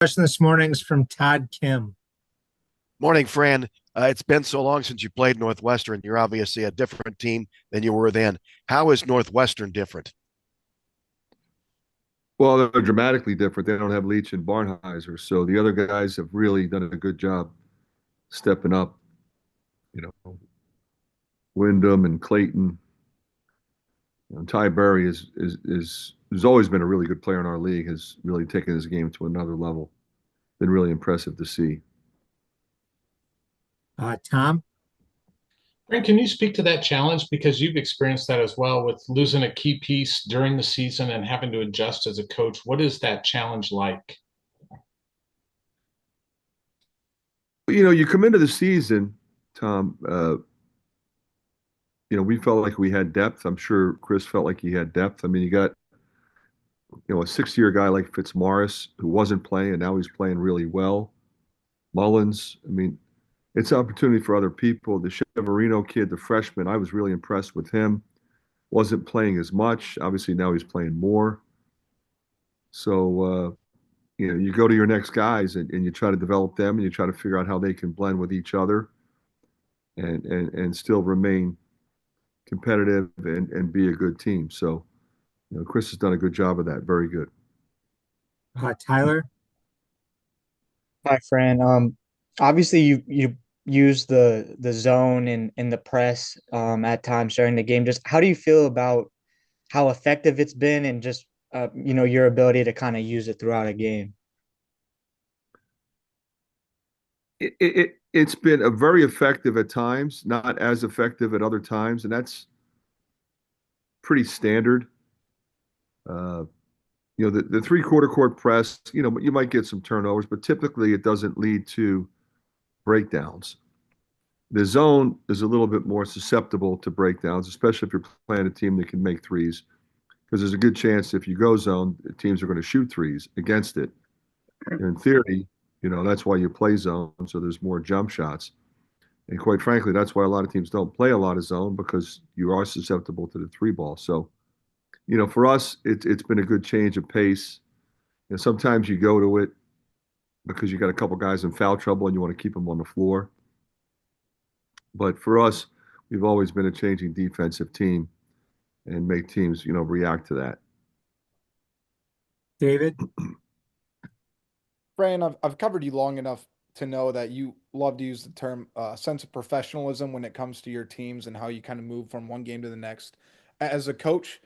Question this morning is from Todd Kim. Morning, Fran. It's been so long since you played Northwestern. You're obviously a different team than you were then. How is Northwestern different? Well, they're dramatically different. They don't have Leach and Barnheiser, so the other guys have really done a good job stepping up. You know, Wyndham and Clayton. Ty Berry is who's always been a really good player in our league, has really taken his game to another level. Been really impressive to see. Tom? Fran, can you speak to that challenge? Because you've experienced that as well with losing a key piece during the season and having to adjust as a coach. What is that challenge like? You come into the season, Tom. We felt like we had depth. I'm sure Chris felt like he had depth. I mean, you got a 6-year guy like Fitzmaurice who wasn't playing, and now he's playing really well. Mullins. I mean, it's an opportunity for other people. The Cheverino kid, the freshman, I was really impressed with him. Wasn't playing as much. Obviously, now he's playing more. So, you go to your next guys and you try to develop them and you try to figure out how they can blend with each other and still remain competitive and be a good team. So, Chris has done a good job of that. Very good. Tyler? Hi, Fran. Obviously you use the zone and in the press at times during the game. Just how do you feel about how effective it's been and just your ability to kind of use it throughout a game? It's been a very effective at times, not as effective at other times, and that's pretty standard. Uh, the three-quarter court press, you might get some turnovers, but typically it doesn't lead to breakdowns. The zone is a little bit more susceptible to breakdowns, especially if you're playing a team that can make threes, because there's a good chance if you go zone, teams are going to shoot threes against it. In theory, that's why you play zone, so there's more jump shots. And quite frankly, that's why a lot of teams don't play a lot of zone because you are susceptible to the three ball. So, for us, it's been a good change of pace. And sometimes you go to it because you got a couple guys in foul trouble and you want to keep them on the floor. But for us, we've always been a changing defensive team and make teams, react to that. David? Fran, I've covered you long enough to know that you love to use the term sense of professionalism when it comes to your teams and how you kind of move from one game to the next. As a coach,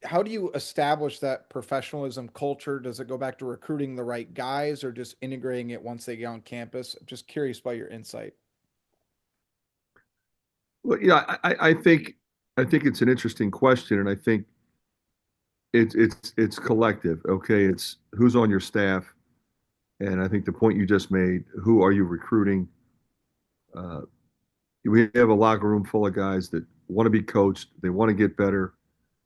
how do you establish that professionalism culture? Does it go back to recruiting the right guys or just integrating it once they get on campus? I'm just curious about your insight. Well, I think it's an interesting question, and I think it's collective. Okay, it's who's on your staff, and I think the point you just made, who are you recruiting? Uh, we have a locker room full of guys that want to be coached. They want to get better.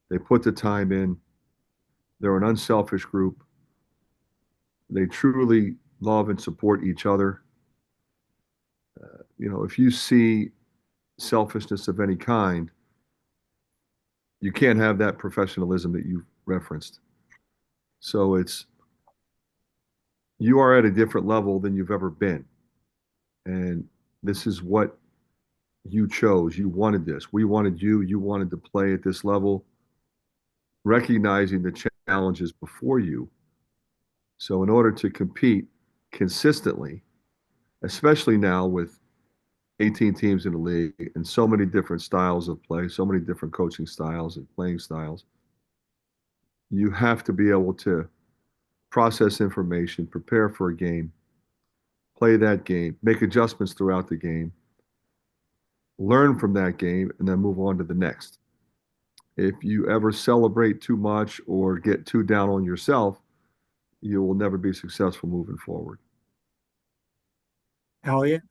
They put the time in. They're an unselfish group. They truly love and support each other. If you see selfishness of any kind, you can't have that professionalism that you referenced. So you are at a different level than you've ever been. And this is what you chose. You wanted this. We wanted you. You wanted to play at this level, recognizing the challenges before you. So, in order to compete consistently, especially now with 18 teams in the league and so many different styles of play, so many different coaching styles and playing styles, you have to be able to process information, prepare for a game, play that game, make adjustments throughout the game, learn from that game, and then move on to the next. If you ever celebrate too much or get too down on yourself, you will never be successful moving forward. Elliot?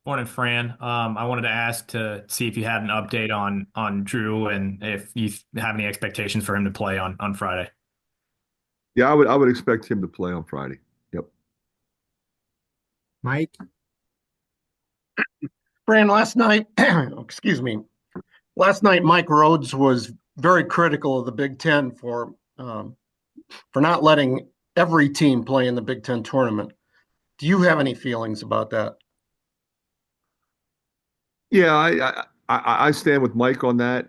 Morning, Fran. I wanted to ask to see if you had an update on Drew and if you have any expectations for him to play on Friday. Yeah, I would expect him to play on Friday. Yep. Mike? Fran, last night, excuse me, last night Mike Rhodes was very critical of the Big Ten for not letting every team play in the Big Ten tournament. Do you have any feelings about that? Yeah, I stand with Mike on that.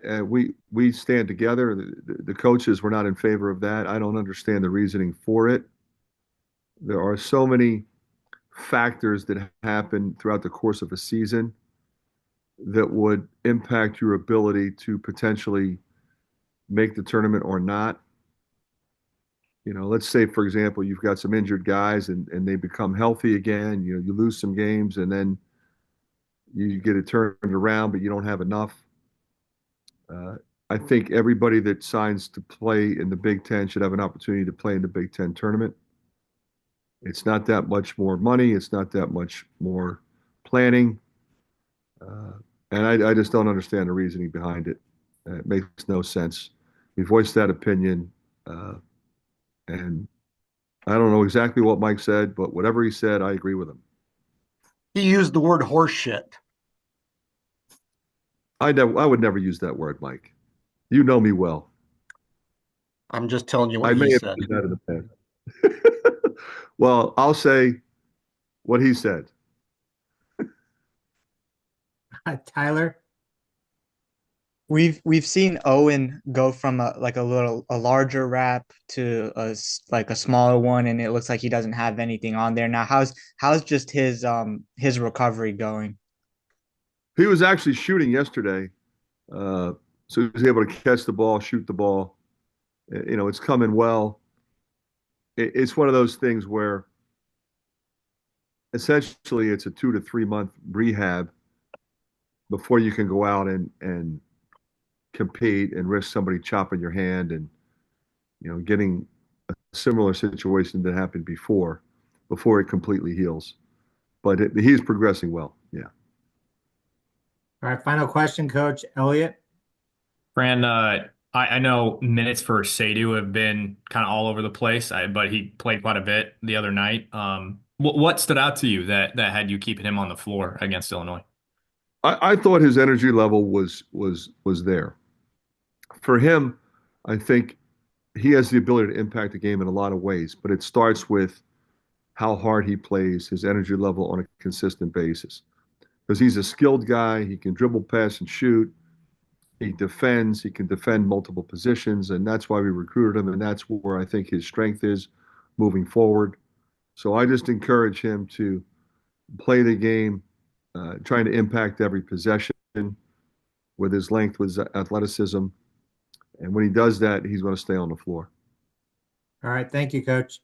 We stand together. The coaches were not in favor of that. I don't understand the reasoning for it. There are so many factors that happen throughout the course of a season that would impact your ability to potentially make the tournament or not. Let's say, for example, you've got some injured guys and they become healthy again. You lose some games and then you get it turned around, but you don't have enough. I think everybody that signs to play in the Big Ten should have an opportunity to play in the Big Ten tournament. It's not that much more money. It's not that much more planning. And I just don't understand the reasoning behind it. It makes no sense. We voiced that opinion. And I don't know exactly what Mike said, but whatever he said, I agree with him. He used the word horse shit. I would never use that word, Mike. You know me well. I'm just telling you I what may he have said. used that in the past. Well, I'll say what he said. Tyler? We've seen Owen go from a larger wrap to like a smaller one, and it looks like he doesn't have anything on there now. How's just his recovery going? He was actually shooting yesterday, so he was able to catch the ball, shoot the ball. It's coming well. It's one of those things where essentially it's a 2 to 3 month rehab before you can go out and compete and risk somebody chopping your hand and getting a similar situation that happened before it completely heals. But he's progressing well. Yeah. All right, final question, Coach Elliott. Fran, I know minutes for Sadu have been kind of all over the place, but he played quite a bit the other night. What stood out to you that had you keeping him on the floor against Illinois? I thought his energy level was there. For him, I think he has the ability to impact the game in a lot of ways, but it starts with how hard he plays, his energy level on a consistent basis. Because he's a skilled guy, he can dribble, pass, and shoot. He defends, he can defend multiple positions, and that's why we recruited him, and that's where I think his strength is moving forward. So I just encourage him to play the game, trying to impact every possession with his length, with his athleticism. And when he does that, he's going to stay on the floor. All right, thank you, Coach.